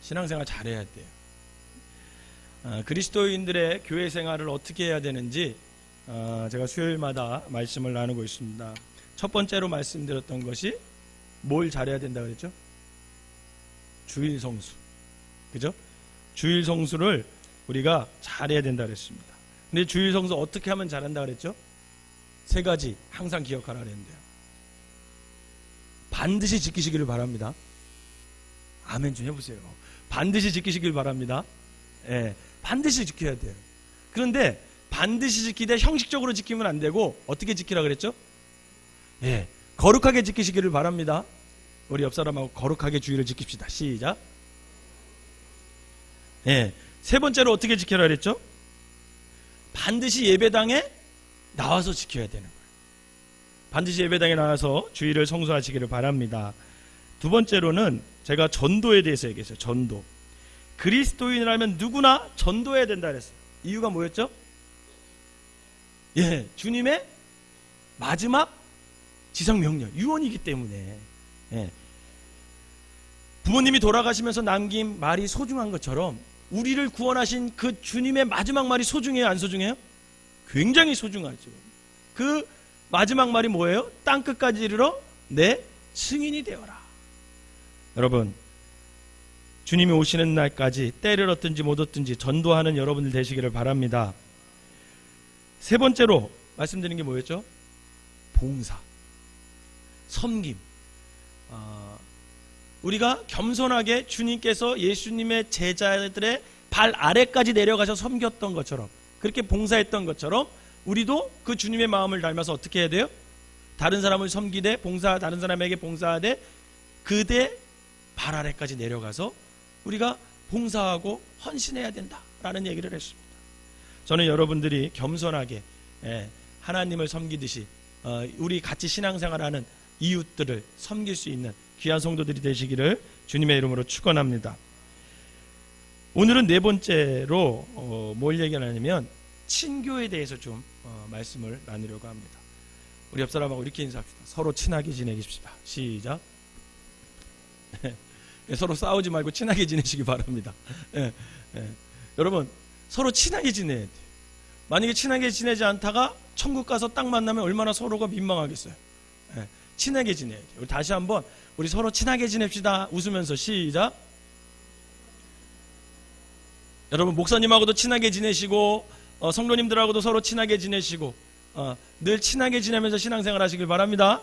신앙생활 잘해야 돼요. 그리스도인들의 교회 생활을 어떻게 해야 되는지 제가 수요일마다 말씀을 나누고 있습니다. 첫 번째로 말씀드렸던 것이 뭘 잘해야 된다 그랬죠? 주일 성수. 그죠? 주일 성수를 우리가 잘해야 된다 그랬습니다. 근데 주일 성수 어떻게 하면 잘한다 그랬죠? 세 가지 항상 기억하라 그랬는데요. 반드시 지키시기를 바랍니다. 아멘 좀 해보세요. 반드시 지키시길 바랍니다. 반드시 지켜야 돼요. 그런데 반드시 지키되 형식적으로 지키면 안 되고 어떻게 지키라 그랬죠? 거룩하게 지키시기를 바랍니다. 우리 옆 사람하고 거룩하게 주의를 지킵시다. 시작. 세 번째로 어떻게 지켜라 그랬죠? 반드시 예배당에 나와서 지켜야 되는 거예요. 반드시 예배당에 나와서 주의를 성수하시기를 바랍니다. 두 번째로는 제가 전도에 대해서 얘기했어요. 전도. 그리스도인이라면 누구나 전도해야 된다 그랬어요. 이유가 뭐였죠? 주님의 마지막 지상명령, 유언이기 때문에. 부모님이 돌아가시면서 남긴 말이 소중한 것처럼 우리를 구원하신 그 주님의 마지막 말이 소중해요, 안 소중해요? 굉장히 소중하죠. 그 마지막 말이 뭐예요? 땅끝까지 이르러 내 증인이 되어라. 여러분, 주님이 오시는 날까지 때를 얻든지 못 얻든지 전도하는 여러분들 되시기를 바랍니다. 세 번째로 말씀드린 게 뭐였죠? 봉사, 섬김. 우리가 겸손하게 주님께서 예수님의 제자들의 발 아래까지 내려가서 섬겼던 것처럼, 그렇게 봉사했던 것처럼 우리도 그 주님의 마음을 닮아서 어떻게 해야 돼요? 다른 사람을 섬기되 다른 사람에게 봉사하되 그대 발 아래까지 내려가서 우리가 봉사하고 헌신해야 된다라는 얘기를 했습니다. 저는 여러분들이 겸손하게 하나님을 섬기듯이 우리 같이 신앙생활하는 이웃들을 섬길 수 있는 귀한 성도들이 되시기를 주님의 이름으로 축원합니다. 오늘은 네 번째로 뭘 얘기하냐면 친교에 대해서 좀 말씀을 나누려고 합니다. 우리 옆 사람하고 이렇게 인사합시다. 서로 친하게 지내십시다. 시작. 서로 싸우지 말고 친하게 지내시기 바랍니다. 여러분, 서로 친하게 지내야 돼요. 만약에 친하게 지내지 않다가 천국 가서 딱 만나면 얼마나 서로가 민망하겠어요. 친하게 지내야 돼요. 우리 다시 한번 우리 서로 친하게 지냅시다. 웃으면서 시작. 여러분, 목사님하고도 친하게 지내시고 성도님들하고도 서로 친하게 지내시고 늘 친하게 지내면서 신앙생활 하시길 바랍니다.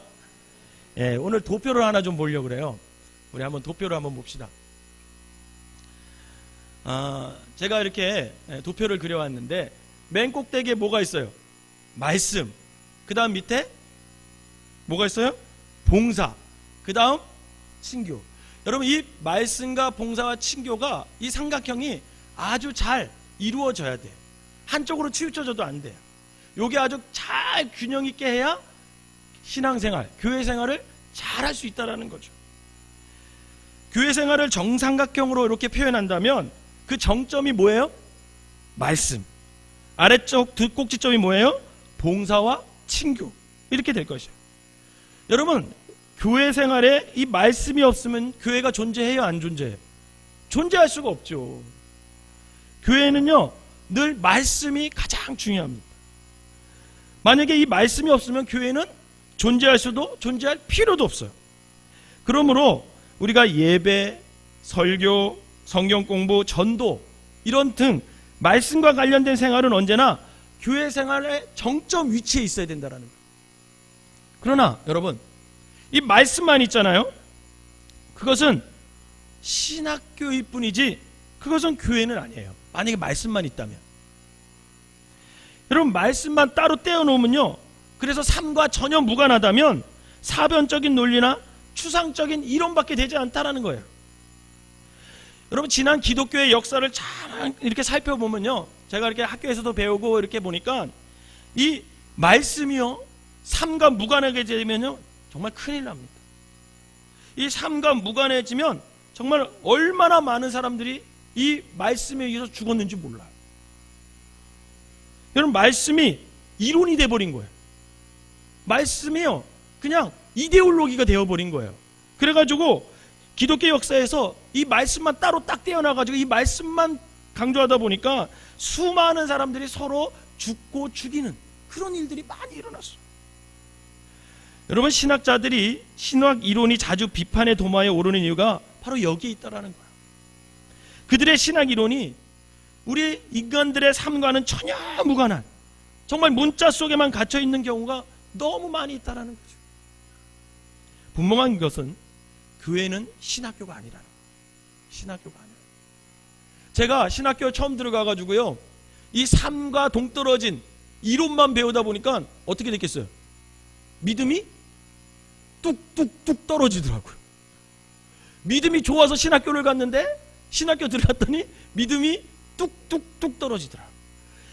오늘 도표를 하나 좀 보려고 그래요. 우리 한번 도표를 한번 봅시다. 제가 이렇게 도표를 그려왔는데 맨 꼭대기에 뭐가 있어요? 말씀. 그 다음 밑에 뭐가 있어요? 봉사. 그 다음 친교. 여러분, 이 말씀과 봉사와 친교가 이 삼각형이 아주 잘 이루어져야 돼요. 한쪽으로 치우쳐져도 안 돼요. 이게 아주 잘 균형 있게 해야 신앙생활, 교회 생활을 잘 할 수 있다는 거죠. 교회 생활을 정삼각형으로 이렇게 표현한다면 그 정점이 뭐예요? 말씀. 아래쪽 두 꼭지점이 뭐예요? 봉사와 친교. 이렇게 될 것이에요. 여러분, 교회 생활에 이 말씀이 없으면 교회가 존재해요, 안 존재해요? 존재할 수가 없죠. 교회는요, 늘 말씀이 가장 중요합니다. 만약에 이 말씀이 없으면 교회는 존재할 수도 존재할 필요도 없어요. 그러므로 우리가 예배, 설교, 성경 공부, 전도 이런 등 말씀과 관련된 생활은 언제나 교회 생활의 정점 위치에 있어야 된다는 거예요. 그러나 여러분, 이 말씀만 있잖아요. 그것은 신학교일 뿐이지 그것은 교회는 아니에요. 만약에 말씀만 있다면. 여러분, 말씀만 따로 떼어놓으면요, 그래서 삶과 전혀 무관하다면 사변적인 논리나 추상적인 이론밖에 되지 않다라는 거예요. 여러분, 지난 기독교의 역사를 잘 이렇게 살펴보면요, 제가 이렇게 학교에서도 배우고 이렇게 보니까 이 말씀이요, 삶과 무관하게 되면요 정말 큰일 납니다. 이 삶과 무관해지면 정말 얼마나 많은 사람들이 이 말씀에 의해서 죽었는지 몰라요. 여러분, 말씀이 이론이 돼버린 거예요. 말씀이요 그냥 이데올로기가 되어버린 거예요. 그래가지고 기독교 역사에서 이 말씀만 따로 딱 떼어놔가지고 이 말씀만 강조하다 보니까 수많은 사람들이 서로 죽고 죽이는 그런 일들이 많이 일어났어요. 여러분, 신학자들이 신학 이론이 자주 비판의 도마에 오르는 이유가 바로 여기에 있다라는 거예요. 그들의 신학 이론이 우리 인간들의 삶과는 전혀 무관한, 정말 문자 속에만 갇혀 있는 경우가 너무 많이 있다라는 거죠. 분명한 것은 교회는 신학교가 아니라는 거예요. 신학교가 아니라. 제가 신학교 처음 들어가가지고요, 이 삶과 동떨어진 이론만 배우다 보니까 어떻게 됐겠어요? 믿음이 뚝뚝뚝 떨어지더라고요. 믿음이 좋아서 신학교를 갔는데 신학교 들어갔더니 믿음이 뚝뚝뚝 떨어지더라고요.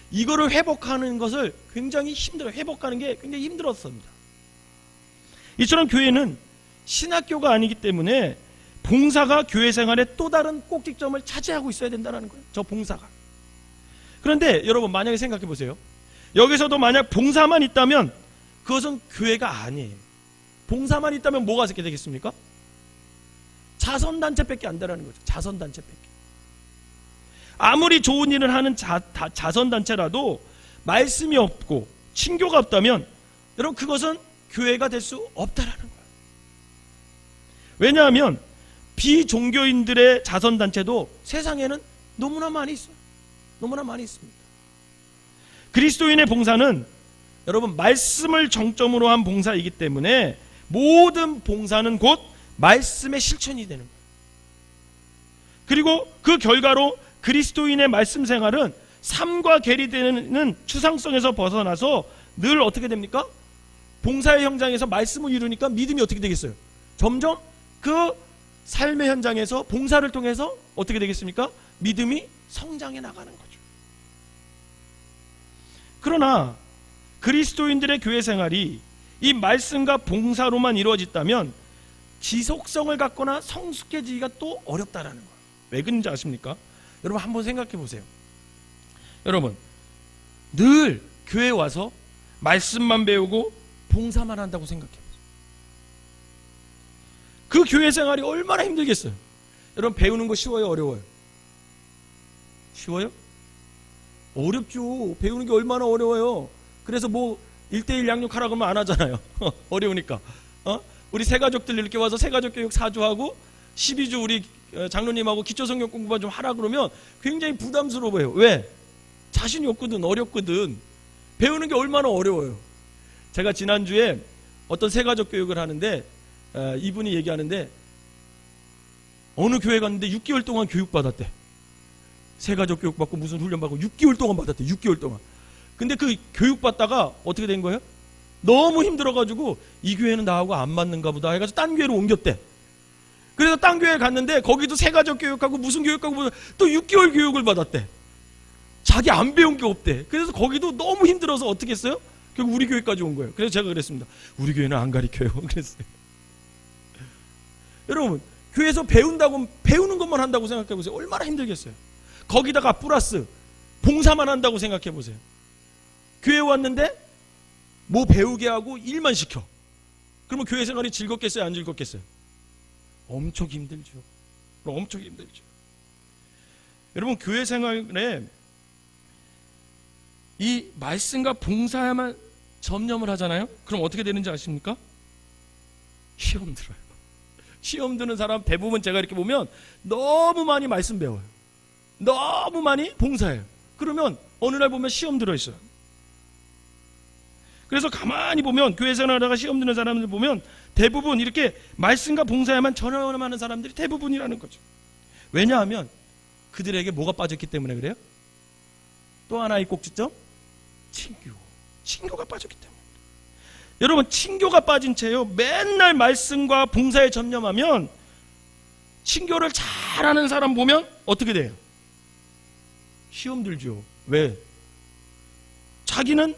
이거를 회복하는 것을 굉장히 힘들어요. 회복하는 게 굉장히 힘들었습니다. 이처럼 교회는 신학교가 아니기 때문에 봉사가 교회 생활의 또 다른 꼭지점을 차지하고 있어야 된다는 거예요. 저 봉사가. 그런데 여러분, 만약에 생각해 보세요. 여기서도 만약 봉사만 있다면 그것은 교회가 아니에요. 봉사만 있다면 뭐가 되겠습니까? 자선단체밖에 안 되라는 거죠. 자선단체밖에. 아무리 좋은 일을 하는 자선단체라도 말씀이 없고 친교가 없다면 여러분, 그것은 교회가 될 수 없다라는 거예요. 왜냐하면 비종교인들의 자선단체도 세상에는 너무나 많이 있어요. 너무나 많이 있습니다. 그리스도인의 봉사는 여러분, 말씀을 정점으로 한 봉사이기 때문에 모든 봉사는 곧 말씀의 실천이 되는 거예요. 그리고 그 결과로 그리스도인의 말씀 생활은 삶과 괴리되는 추상성에서 벗어나서 늘 어떻게 됩니까? 봉사의 현장에서 말씀을 이루니까 믿음이 어떻게 되겠어요? 점점 그 삶의 현장에서 봉사를 통해서 어떻게 되겠습니까? 믿음이 성장해 나가는 거죠. 그러나 그리스도인들의 교회 생활이 이 말씀과 봉사로만 이루어졌다면 지속성을 갖거나 성숙해지기가 또 어렵다라는 거예요. 왜 그런지 아십니까? 여러분, 한번 생각해 보세요. 여러분, 늘 교회에 와서 말씀만 배우고 봉사만 한다고 생각해 보세요. 그 교회 생활이 얼마나 힘들겠어요. 여러분, 배우는 거 쉬워요, 어려워요? 쉬워요? 어렵죠. 배우는 게 얼마나 어려워요. 그래서 뭐 1:1 양육하라고 하면 안 하잖아요. 어려우니까. 우리 새가족들 이렇게 와서 새가족 교육 4주 하고 12주 우리 장로님하고 기초성경 공부만 좀 하라 그러면 굉장히 부담스러워요. 왜? 자신이 없거든, 어렵거든. 배우는 게 얼마나 어려워요. 제가 지난주에 어떤 새가족 교육을 하는데 이분이 얘기하는데 어느 교회 갔는데 6개월 동안 교육받았대. 새가족 교육받고 무슨 훈련받고 6개월 동안 받았대. 6개월 동안. 근데 그 교육받다가 어떻게 된 거예요? 너무 힘들어가지고 이 교회는 나하고 안 맞는가 보다 해가지고 딴 교회로 옮겼대. 그래서 딴 교회 갔는데 거기도 새가족 교육하고 무슨 교육하고 또 6개월 교육을 받았대. 자기 안 배운 게 없대. 그래서 거기도 너무 힘들어서 어떻게 했어요? 결국 우리 교회까지 온 거예요. 그래서 제가 그랬습니다. 우리 교회는 안 가르쳐요. 그랬어요. 여러분, 교회에서 배우는 것만 한다고 생각해 보세요. 얼마나 힘들겠어요. 거기다가 플러스 봉사만 한다고 생각해 보세요. 교회 왔는데 뭐 배우게 하고 일만 시켜. 그러면 교회 생활이 즐겁겠어요, 안 즐겁겠어요? 엄청 힘들죠. 엄청 힘들죠. 여러분, 교회 생활에 이 말씀과 봉사야만 점령을 하잖아요. 그럼 어떻게 되는지 아십니까? 시험 들어요. 시험 드는 사람 대부분 제가 이렇게 보면 너무 많이 말씀 배워요. 너무 많이 봉사해요. 그러면 어느 날 보면 시험 들어있어요. 그래서 가만히 보면 교회 생활하다가 시험 드는 사람들 보면 대부분 이렇게 말씀과 봉사에만 전념하는 사람들이 대부분이라는 거죠. 왜냐하면 그들에게 뭐가 빠졌기 때문에 그래요? 또 하나의 꼭지점? 친교가 빠졌기 때문에. 여러분, 친교가 빠진 채요 맨날 말씀과 봉사에 전념하면 친교를 잘하는 사람 보면 어떻게 돼요? 시험 들죠. 왜? 자기는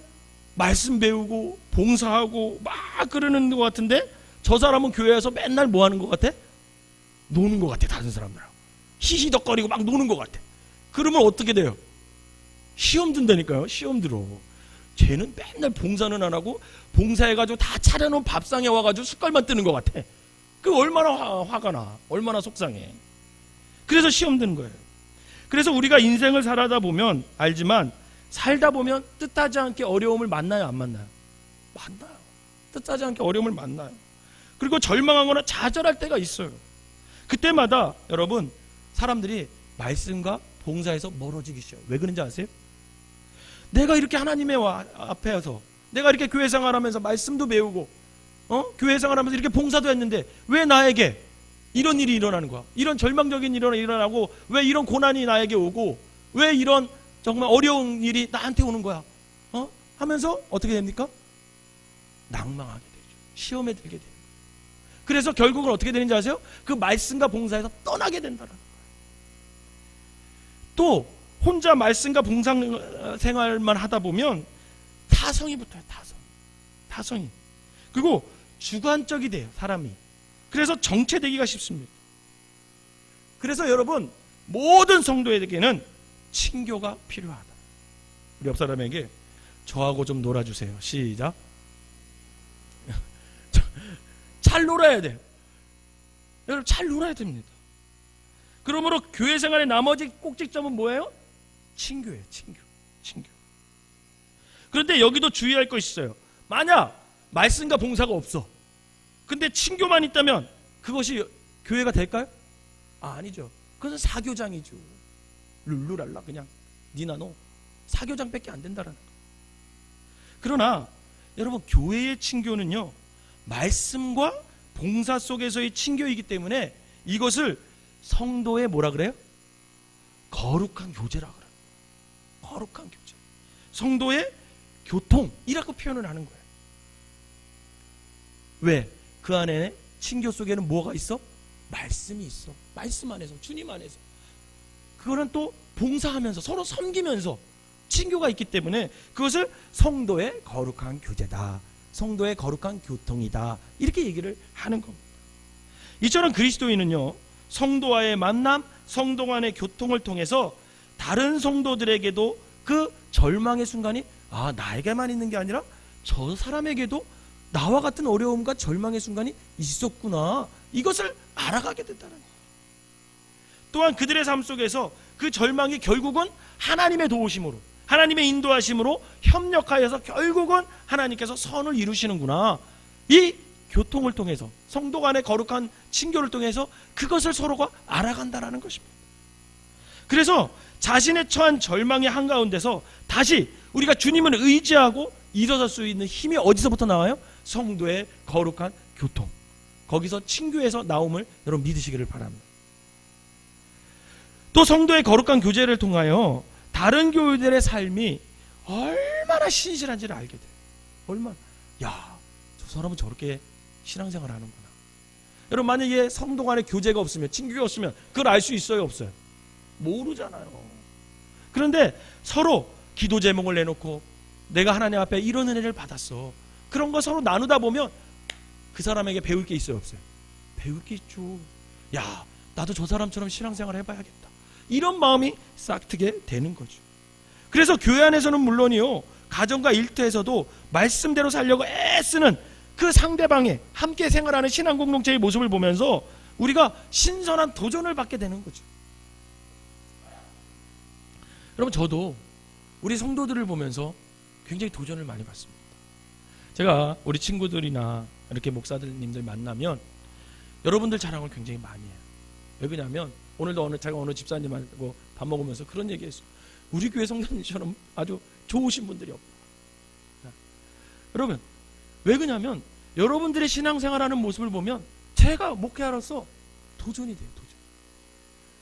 말씀 배우고 봉사하고 막 그러는 것 같은데 저 사람은 교회에서 맨날 뭐 하는 것 같아? 노는 것 같아. 다른 사람들하고 히히덕거리고 막 노는 것 같아. 그러면 어떻게 돼요? 시험 든다니까요. 시험 들어. 쟤는 맨날 봉사는 안 하고 봉사해가지고 다 차려놓은 밥상에 와가지고 숟갈만 뜨는 것 같아. 그 얼마나 화가 나, 얼마나 속상해. 그래서 시험 드는 거예요. 그래서 우리가 인생을 살아다 보면 알지만 살다 보면 뜻하지 않게 어려움을 만나요, 안 만나요? 만나요. 뜻하지 않게 어려움을 만나요. 그리고 절망하거나 좌절할 때가 있어요. 그때마다 여러분 사람들이 말씀과 봉사에서 멀어지기 시작해요. 왜 그런지 아세요? 내가 이렇게 하나님의 앞에서 내가 이렇게 교회 생활하면서 말씀도 배우고 교회 생활하면서 이렇게 봉사도 했는데 왜 나에게 이런 일이 일어나는 거야? 이런 절망적인 일이 일어나고 왜 이런 고난이 나에게 오고 왜 이런 정말 어려운 일이 나한테 오는 거야? 하면서 어떻게 됩니까? 낭망하게 되죠. 시험에 들게 돼요. 그래서 결국은 어떻게 되는지 아세요? 그 말씀과 봉사에서 떠나게 된다는 거예요. 또 혼자 말씀과 봉사 생활만 하다 보면 타성이 붙어요. 타성이. 그리고 주관적이 돼요, 사람이. 그래서 정체되기가 쉽습니다. 그래서 여러분 모든 성도에게는 친교가 필요하다. 우리 옆 사람에게 저하고 좀 놀아주세요. 시작. 잘 놀아야 돼요. 여러분 잘 놀아야 됩니다. 그러므로 교회 생활의 나머지 꼭지점은 뭐예요? 친교예요. 친교. 그런데 여기도 주의할 것이 있어요. 만약 말씀과 봉사가 없어. 근데 친교만 있다면 그것이 교회가 될까요? 아니죠. 그것은 사교장이죠. 룰루랄라 그냥 니나 너 사교장밖에 안 된다라는 거. 그러나 여러분 교회의 친교는요 말씀과 봉사 속에서의 친교이기 때문에 이것을 성도의 뭐라 그래요? 거룩한 교제라 그래요. 거룩한 교제. 성도의 교통이라고 표현을 하는 거예요. 왜? 그 안에 친교 속에는 뭐가 있어? 말씀이 있어. 말씀 안에서, 주님 안에서. 그거는 또 봉사하면서 서로 섬기면서 친교가 있기 때문에 그것을 성도의 거룩한 교제다, 성도의 거룩한 교통이다, 이렇게 얘기를 하는 겁니다. 이처럼 그리스도인은요 성도와의 만남, 성도 간의 교통을 통해서 다른 성도들에게도 그 절망의 순간이 나에게만 있는 게 아니라 저 사람에게도 나와 같은 어려움과 절망의 순간이 있었구나, 이것을 알아가게 된다는 거예요. 또한 그들의 삶 속에서 그 절망이 결국은 하나님의 도우심으로, 하나님의 인도하심으로 협력하여서 결국은 하나님께서 선을 이루시는구나, 이 교통을 통해서, 성도 간의 거룩한 친교를 통해서 그것을 서로가 알아간다라는 것입니다. 그래서 자신의 처한 절망의 한가운데서 다시 우리가 주님을 의지하고 일어설 수 있는 힘이 어디서부터 나와요? 성도의 거룩한 교통, 거기서 친교에서 나옴을 여러분 믿으시기를 바랍니다. 또 성도의 거룩한 교제를 통하여 다른 교회들의 삶이 얼마나 신실한지를 알게 돼요. 얼마나, 저 사람은 저렇게 신앙생활을 하는구나. 여러분 만약에 성도 간의 교제가 없으면, 친교가 없으면 그걸 알 수 있어요, 없어요? 모르잖아요. 그런데 서로 기도 제목을 내놓고 내가 하나님 앞에 이런 은혜를 받았어, 그런 거 서로 나누다 보면 그 사람에게 배울 게 있어요, 없어요? 배울 게 있죠. 나도 저 사람처럼 신앙생활 해봐야겠다, 이런 마음이 싹트게 되는 거죠. 그래서 교회 안에서는 물론이요, 가정과 일터에서도 말씀대로 살려고 애쓰는 그 상대방의 함께 생활하는 신앙 공동체의 모습을 보면서 우리가 신선한 도전을 받게 되는 거죠. 여러분 저도 우리 성도들을 보면서 굉장히 도전을 많이 받습니다. 제가 우리 친구들이나 이렇게 목사들님들 만나면 여러분들 자랑을 굉장히 많이 해요. 왜 그러냐면 오늘도 제가 어느 집사님하고 밥 먹으면서 그런 얘기했어요. 우리 교회 성도님처럼 아주 좋으신 분들이 없다. 여러분 왜 그러냐면 여러분들의 신앙생활하는 모습을 보면 제가 목회하로서 도전이 돼요. 도전.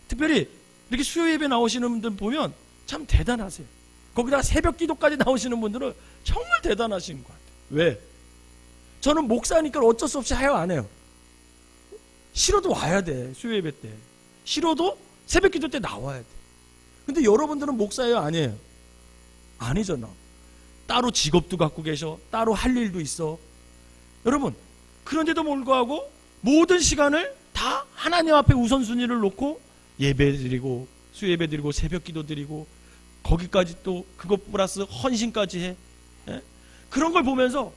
특별히 이렇게 수요 예배 나오시는 분들 보면 참 대단하세요. 거기다가 새벽 기도까지 나오시는 분들은 정말 대단하신 것 같아요. 왜? 저는 목사니까 어쩔 수 없이 해요, 안 해요? 싫어도 와야 돼. 수요 예배 때 싫어도 새벽 기도 때 나와야 돼. 근데 여러분들은 목사예요, 아니에요? 아니잖아. 따로 직업도 갖고 계셔, 따로 할 일도 있어. 여러분 그런데도 불구하고 모든 시간을 다 하나님 앞에 우선순위를 놓고 예배 드리고 수요 예배 드리고 새벽 기도 드리고 거기까지 또 그것 플러스 헌신까지 해. 그런 걸 보면서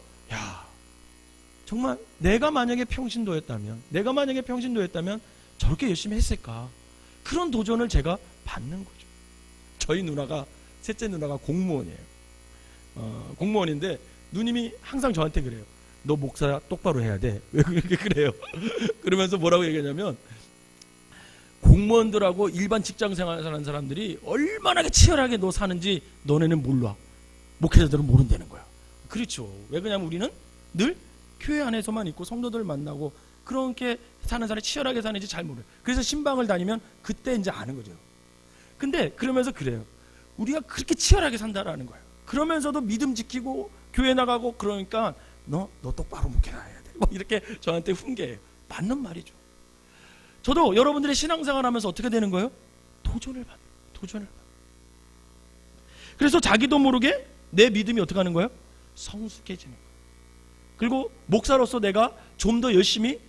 정말 내가 만약에 평신도였다면 저렇게 열심히 했을까? 그런 도전을 제가 받는 거죠. 저희 누나가, 셋째 누나가 공무원이에요. 공무원인데 누님이 항상 저한테 그래요. 너 목사 똑바로 해야 돼. 왜 그렇게 그래요? 그러면서 뭐라고 얘기하냐면, 공무원들하고 일반 직장 생활 하는 사람들이 얼마나 치열하게 너 사는지 너네는 몰라. 목회자들은 모른다는 거야. 그렇죠. 왜 그러냐면 우리는 늘 교회 안에서만 있고 성도들 만나고 그렇게 사는 사람이 치열하게 사는지 잘 모르요. 그래서 신방을 다니면 그때 이제 아는 거죠. 근데 그러면서 그래요. 우리가 그렇게 치열하게 산다라는 거예요. 그러면서도 믿음 지키고 교회 나가고 그러니까 너 똑바로 목회해야 돼. 뭐 이렇게 저한테 훈계해요. 맞는 말이죠. 저도 여러분들의 신앙생활 하면서 어떻게 되는 거예요? 도전을 받는. 그래서 자기도 모르게 내 믿음이 어떻게 하는 거예요? 성숙해지는 거예요. 그리고 목사로서 내가 좀 더 열심히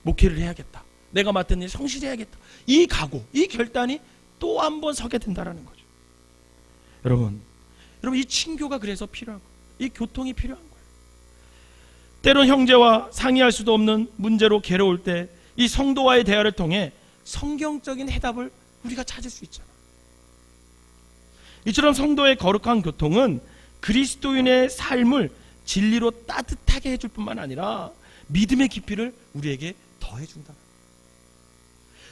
목회를 해야겠다. 내가 맡은 일 성실해야겠다. 이 각오, 이 결단이 또 한 번 서게 된다는 거죠. 여러분 이 친교가 그래서 필요한 거예요. 이 교통이 필요한 거예요. 때론 형제와 상의할 수도 없는 문제로 괴로울 때 이 성도와의 대화를 통해 성경적인 해답을 우리가 찾을 수 있잖아요. 이처럼 성도의 거룩한 교통은 그리스도인의 삶을 진리로 따뜻하게 해줄 뿐만 아니라 믿음의 깊이를 우리에게 더해준다.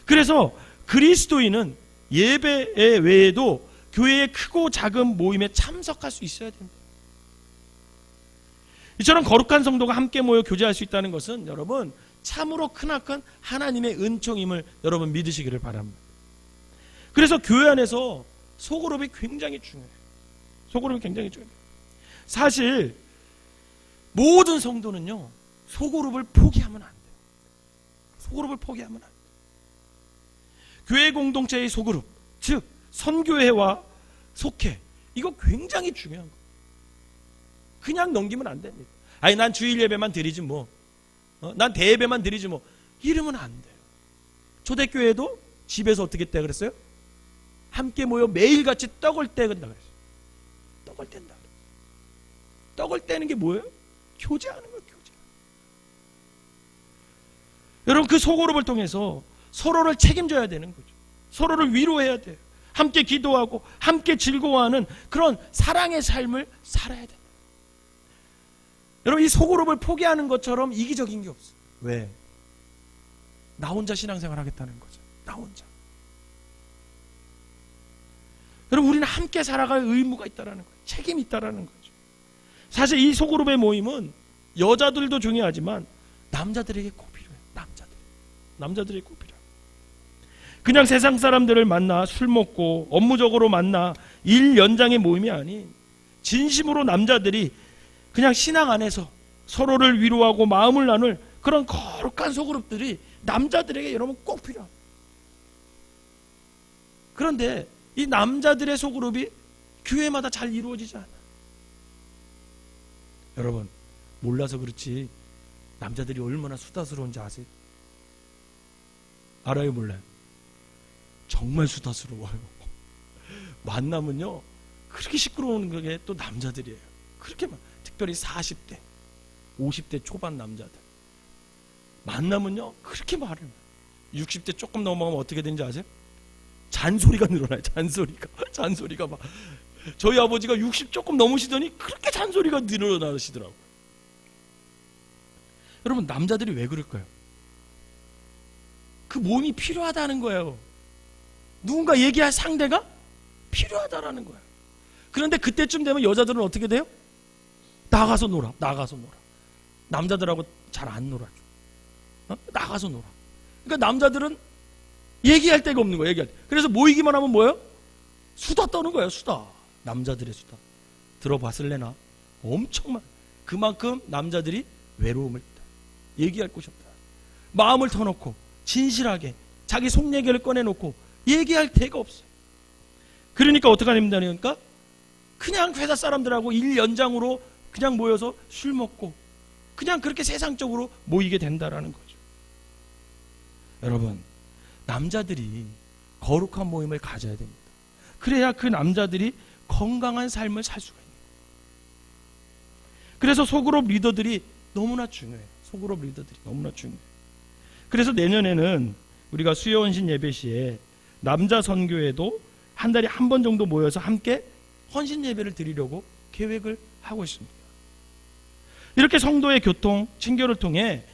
그래서 그리스도인은 예배 외에도 교회의 크고 작은 모임에 참석할 수 있어야 됩니다. 이처럼 거룩한 성도가 함께 모여 교제할 수 있다는 것은 여러분 참으로 크나큰 하나님의 은총임을 여러분 믿으시기를 바랍니다. 그래서 교회 안에서 소그룹이 굉장히 중요해요. 소그룹이 굉장히 중요해요. 사실 모든 성도는요 소그룹을 포기하면 안 돼요. 소그룹을 포기하면 안 돼요. 교회 공동체의 소그룹, 즉 선교회와 속회, 이거 굉장히 중요한 거예요. 그냥 넘기면 안 됩니다. 아니 난 주일 예배만 드리지 뭐, 난 대예배만 드리지 뭐, 이러면 안 돼요. 초대교회도 집에서 어떻게 했다 그랬어요? 함께 모여 매일같이 떡을 떼는다 그랬어요. 떡을 뗀다. 떡을 떼는 게 뭐예요? 교제하는 거예요. 교제. 여러분 그 소그룹을 통해서 서로를 책임져야 되는 거죠. 서로를 위로해야 돼요. 함께 기도하고 함께 즐거워하는 그런 사랑의 삶을 살아야 돼요. 여러분 이 소그룹을 포기하는 것처럼 이기적인 게 없어요. 왜? 나 혼자 신앙생활 하겠다는 거죠. 나 혼자. 여러분 우리는 함께 살아갈 의무가 있다는 거예요. 책임이 있다는 거죠. 사실 이 소그룹의 모임은 여자들도 중요하지만 남자들에게 꼭 필요해요. 남자들에게 꼭 필요해요. 그냥 세상 사람들을 만나 술 먹고 업무적으로 만나 일 연장의 모임이 아닌 진심으로 남자들이 그냥 신앙 안에서 서로를 위로하고 마음을 나눌 그런 거룩한 소그룹들이 남자들에게 여러분 꼭 필요합니다. 그런데 이 남자들의 소그룹이 교회마다 잘 이루어지지 않아요. 여러분 몰라서 그렇지 남자들이 얼마나 수다스러운지 아세요? 알아요? 몰라요? 정말 수다스러워요. 만나면요 그렇게 시끄러운 게 또 남자들이에요. 그렇게 특별히 40대 50대 초반 남자들 만나면요 그렇게 말을 60대 조금 넘어가면 어떻게 되는지 아세요? 잔소리가 늘어나요. 잔소리가 막 저희 아버지가 60 조금 넘으시더니 그렇게 잔소리가 늘어나시더라고요. 여러분 남자들이 왜 그럴까요? 그 모임이 필요하다는 거예요. 누군가 얘기할 상대가 필요하다라는 거예요. 그런데 그때쯤 되면 여자들은 어떻게 돼요? 나가서 놀아. 남자들하고 잘 안 놀아줘. 나가서 놀아. 그러니까 남자들은 얘기할 데가 없는 거예요. 얘기할 때. 그래서 모이기만 하면 뭐예요? 수다 떠는 거예요. 수다. 남자들의 수다. 들어봤을래나? 엄청 많아. 그만큼 남자들이 외로움을 있다. 얘기할 곳이 없다. 마음을 터놓고 진실하게 자기 속 얘기를 꺼내놓고 얘기할 데가 없어요. 그러니까 어떻게 됩니까? 그냥 회사 사람들하고 일 연장으로 그냥 모여서 술 먹고 그냥 그렇게 세상적으로 모이게 된다라는 거죠. 여러분 남자들이 거룩한 모임을 가져야 됩니다. 그래야 그 남자들이 건강한 삶을 살 수가 있는 거예요. 그래서 소그룹 리더들이 너무나 중요해요. 소그룹 리더들이 너무나 중요해요. 그래서 내년에는 우리가 수요헌신 예배 시에 남자 선교회도 한 달에 한 번 정도 모여서 함께 헌신 예배를 드리려고 계획을 하고 있습니다. 이렇게 성도의 교통, 친교를 통해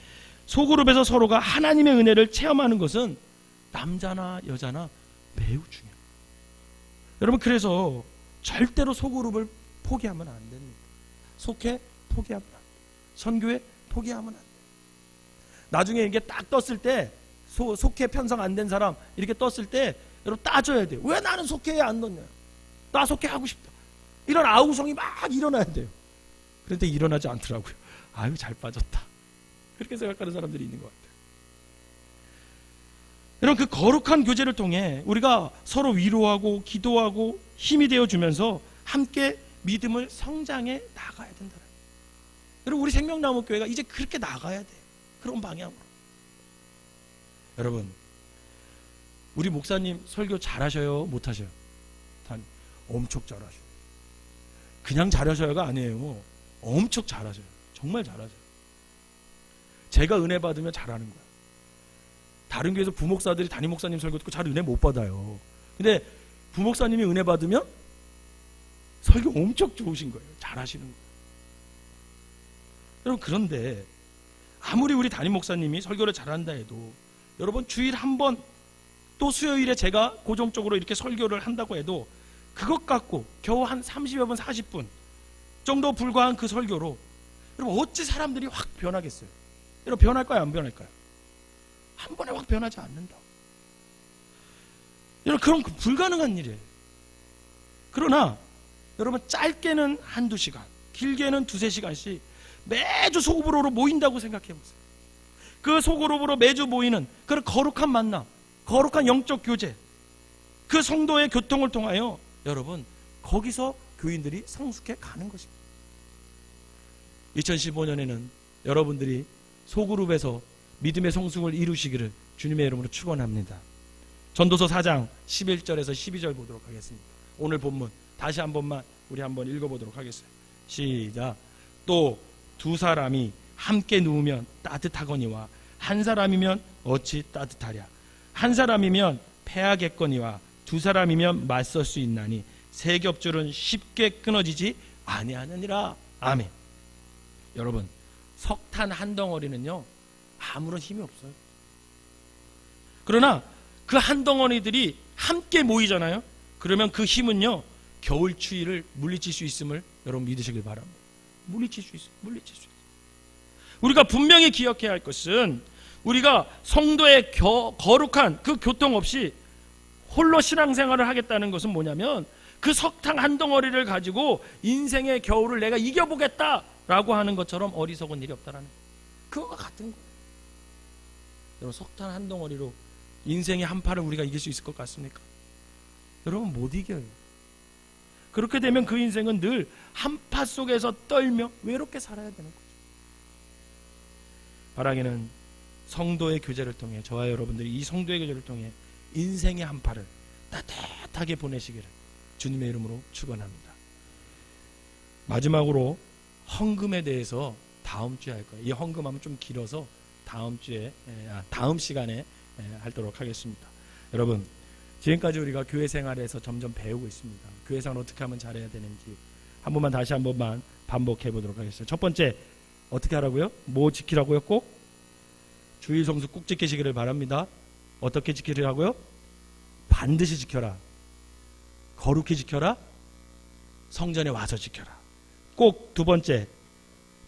소그룹에서 서로가 하나님의 은혜를 체험하는 것은 남자나 여자나 매우 중요해요. 여러분, 그래서 절대로 소그룹을 포기하면 안 됩니다. 속회 포기하면 안 돼요. 선교회 포기하면 안 돼요. 나중에 이게 딱 떴을 때 속회 편성 안 된 사람 이렇게 떴을 때 여러분 따져야 돼요. 왜 나는 속회에 안 넣냐? 나 속회 하고 싶다. 이런 아우성이 막 일어나야 돼요. 그런데 일어나지 않더라고요. 아유, 잘 빠졌다. 그렇게 생각하는 사람들이 있는 것 같아요. 여러분, 그 거룩한 교제를 통해 우리가 서로 위로하고 기도하고 힘이 되어주면서 함께 믿음을 성장해 나가야 된다. 여러분, 우리 생명나무교회가 이제 그렇게 나가야 돼요. 그런 방향으로. 여러분, 우리 목사님 설교 잘하셔요? 못하셔요? 엄청 잘하셔요. 그냥 잘하셔요가 아니에요. 엄청 잘하셔요. 정말 잘하셔요. 제가 은혜 받으면 잘하는 거예요. 다른 교회에서 부목사들이 담임 목사님 설교 듣고 잘 은혜 못 받아요. 근데 부목사님이 은혜 받으면 설교 엄청 좋으신 거예요. 잘하시는 거예요. 여러분, 그런데 아무리 우리 담임 목사님이 설교를 잘한다 해도 여러분, 주일 한 번 또 수요일에 제가 고정적으로 이렇게 설교를 한다고 해도 그것 갖고 겨우 한 30여 분 40분 정도 불과한 그 설교로 여러분 어찌 사람들이 확 변하겠어요? 여러분, 변할까요? 안 변할까요? 한 번에 확 변하지 않는다고. 여러분, 그런 불가능한 일이에요. 그러나 여러분, 짧게는 한두 시간, 길게는 두세 시간씩 매주 소그룹으로 모인다고 생각해 보세요. 그 소그룹으로 매주 모이는 그런 거룩한 만남, 거룩한 영적 교제, 그 성도의 교통을 통하여 여러분 거기서 교인들이 성숙해 가는 것입니다. 2015년에는 여러분들이 소그룹에서 믿음의 성숙을 이루시기를 주님의 이름으로 축원합니다. 전도서 4장 11절에서 12절 보도록 하겠습니다. 오늘 본문 다시 한 번만 우리 한번 읽어보도록 하겠습니다. 시작. 또 두 사람이 함께 누우면 따뜻하거니와 한 사람이면 어찌 따뜻하랴. 한 사람이면 패하겠거니와 두 사람이면 맞설 수 있나니 세 겹줄은 쉽게 끊어지지 아니하느니라. 아멘. 여러분, 석탄 한 덩어리는요 아무런 힘이 없어요. 그러나 그 한 덩어리들이 함께 모이잖아요. 그러면 그 힘은요 겨울 추위를 물리칠 수 있음을 여러분 믿으시길 바랍니다. 물리칠 수 있어요. 물리칠 수 있어요. 우리가 분명히 기억해야 할 것은 우리가 성도의 거룩한 그 교통 없이 홀로 신앙생활을 하겠다는 것은 뭐냐면 그 석탄 한 덩어리를 가지고 인생의 겨울을 내가 이겨보겠다라고 하는 것처럼 어리석은 일이 없다라는 거예요. 그거와 같은 거예요. 여러분, 석탄 한 덩어리로 인생의 한 팔을 우리가 이길 수 있을 것 같습니까? 여러분, 못 이겨요. 그렇게 되면 그 인생은 늘 한파 속에서 떨며 외롭게 살아야 되는 거죠. 바라기는 성도의 교제를 통해 저와 여러분들이 이 성도의 교제를 통해 인생의 한파를 따뜻하게 보내시기를 주님의 이름으로 축원합니다. 마지막으로 헌금에 대해서 다음 주에 할 거예요. 이 헌금하면 좀 길어서 다음 시간에 하도록 하겠습니다. 여러분, 지금까지 우리가 교회 생활에서 점점 배우고 있습니다. 교회 생활 어떻게 하면 잘해야 되는지 한 번만 다시 한 번만 반복해 보도록 하겠습니다. 첫 번째, 어떻게 하라고요? 뭐 지키라고요? 꼭 주일 성수 꼭 지키시기를 바랍니다. 어떻게 지키라고요? 반드시 지켜라. 거룩히 지켜라. 성전에 와서 지켜라. 꼭 두 번째,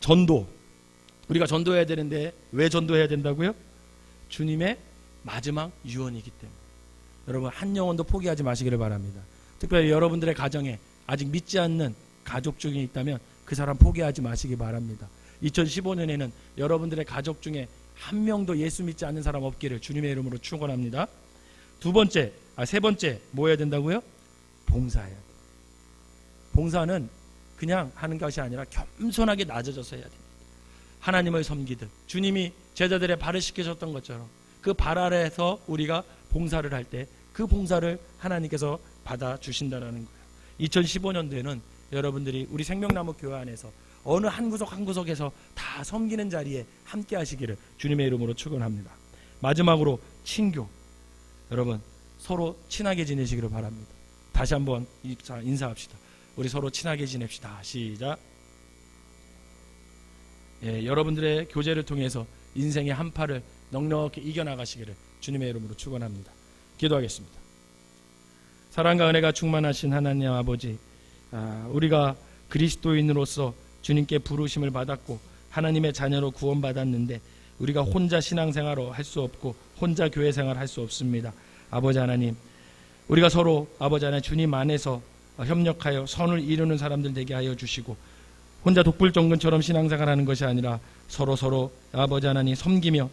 전도. 우리가 전도해야 되는데 왜 전도해야 된다고요? 주님의 마지막 유언이기 때문에. 여러분, 한 영혼도 포기하지 마시기를 바랍니다. 특별히 여러분들의 가정에 아직 믿지 않는 가족 중에 있다면 그 사람 포기하지 마시기 바랍니다. 2015년에는 여러분들의 가족 중에 한 명도 예수 믿지 않는 사람 없기를 주님의 이름으로 축원합니다. 세 번째 뭐 해야 된다고요? 봉사해야 돼요. 봉사는 그냥 하는 것이 아니라 겸손하게 낮아져서 해야 됩니다. 하나님을 섬기듯 주님이 제자들의 발을 씻기셨던 것처럼 그 발 아래에서 우리가 봉사를 할 때 그 봉사를 하나님께서 받아주신다는 거예요. 2015년도에는 여러분들이 우리 생명나무 교회 안에서 어느 한 구석 한 구석에서 다 섬기는 자리에 함께 하시기를 주님의 이름으로 축원합니다. 마지막으로 친교. 여러분 서로 친하게 지내시기를 바랍니다. 다시 한번 인사합시다. 우리 서로 친하게 지냅시다. 시작. 여러분들의 교제를 통해서 인생의 한파를 넉넉히 이겨나가시기를 주님의 이름으로 축원합니다. 기도하겠습니다. 사랑과 은혜가 충만하신 하나님 아버지, 우리가 그리스도인으로서 주님께 부르심을 받았고 하나님의 자녀로 구원받았는데 우리가 혼자 신앙생활을 할 수 없고 혼자 교회생활을 할 수 없습니다. 아버지 하나님, 우리가 서로 아버지 하나님 주님 안에서 협력하여 선을 이루는 사람들 되게 하여 주시고 혼자 독불정근처럼 신앙생활하는 것이 아니라 서로 아버지 하나님 섬기며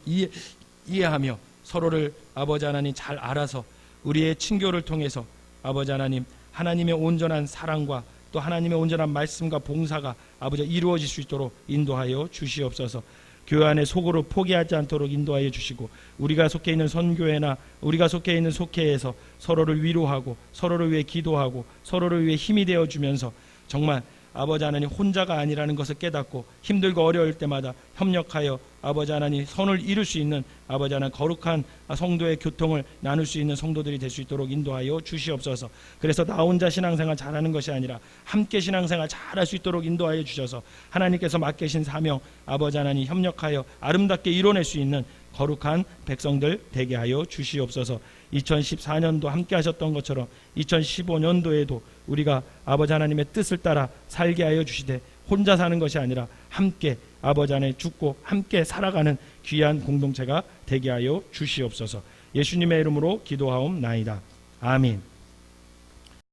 이해하며 서로를 아버지 하나님 잘 알아서 우리의 친교를 통해서 아버지 하나님 하나님의 온전한 사랑과 또 하나님의 온전한 말씀과 봉사가 아버지 이루어질 수 있도록 인도하여 주시옵소서. 교회 안에 속으로 포기하지 않도록 인도하여 주시고 우리가 속해 있는 선교회나 우리가 속해 있는 속회에서 서로를 위로하고 서로를 위해 기도하고 서로를 위해 힘이 되어주면서 정말 아버지 하나님 혼자가 아니라는 것을 깨닫고 힘들고 어려울 때마다 협력하여 아버지 하나님 선을 이룰 수 있는 아버지 하나님 거룩한 성도의 교통을 나눌 수 있는 성도들이 될 수 있도록 인도하여 주시옵소서. 그래서 나 혼자 신앙생활 잘하는 것이 아니라 함께 신앙생활 잘할 수 있도록 인도하여 주셔서 하나님께서 맡기신 사명 아버지 하나님 협력하여 아름답게 이뤄낼 수 있는 거룩한 백성들 되게 하여 주시옵소서. 2014년도 함께 하셨던 것처럼 2015년도에도 우리가 아버지 하나님의 뜻을 따라 살게 하여 주시되 혼자 사는 것이 아니라 함께 아버지 안에 죽고 함께 살아가는 귀한 공동체가 되게 하여 주시옵소서. 예수님의 이름으로 기도하옵나이다. 아멘.